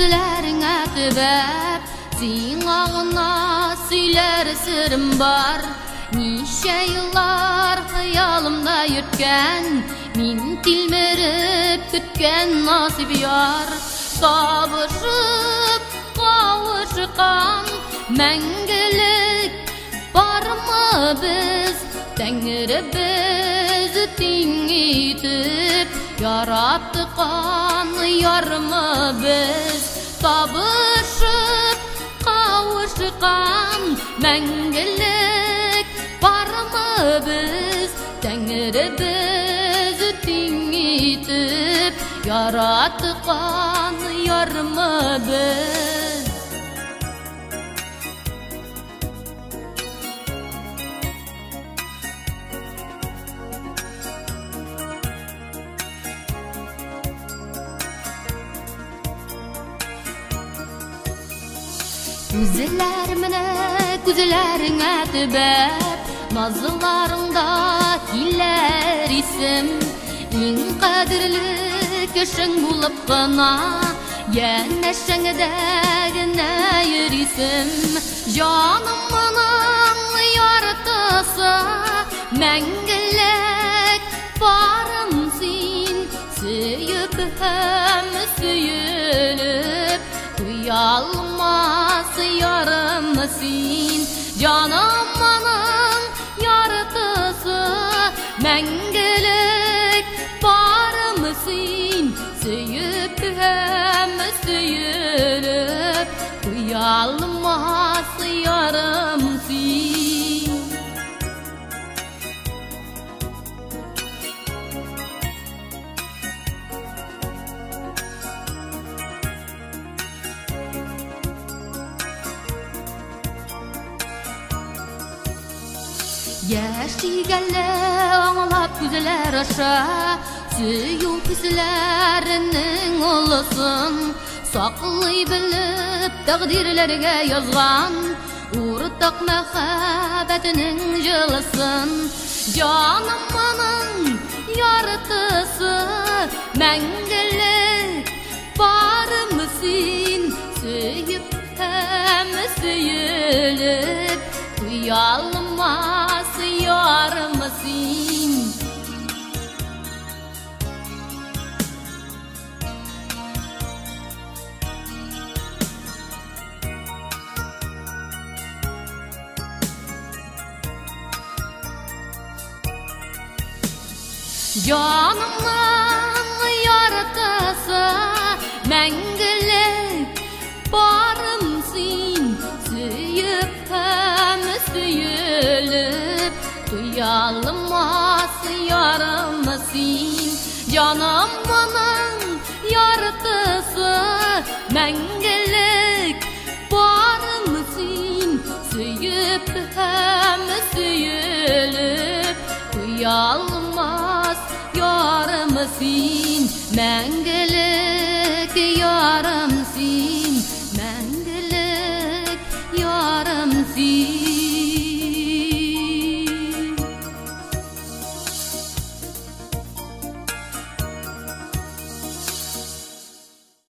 күзләреңә төбәп, син аңына сөйләр сырым бар. Ничә еллар хыялымда йөрткән, мин тилмереп көткән насип яр. Табышып кавышкан мәңгелек бармы без, Тәңребез тиң итеп яраткан ярмы без. Табышып кавышкан мәңгелек бармы без, Тәңребез тиң итеп яраткан ярмы без. Күзләреңә төбәп, назларыңда килер исем. Иң кадерле кешең булып кына, янәшәңдә генә йөрисем. Җанымның яртысы мәңгелек барым син, сөеп һәм сөелеп Уялмас ярым син. Җанымның яртысы мәңгелек барым син, сөеп һәм сөелеп Уялмас ярым син. Яшигәле аңлап күзләр аша, сөю күзләренең олысын. Саклый белеп тәкъдирләргә язган, уртак мәхәббәтенең җылысын. Җанымның яртысы мәңгелек барым син, сөеп һәм сөелеп Уялмас ярым син. Җанымның яртысы мәңгелек барым син, сөеп һәм сөелеп Уялмас ярым син. Җанымның яртысы мәңгелек барым син, сөеп һәм сөелеп Уялмас ярым син, мәңгелек ярым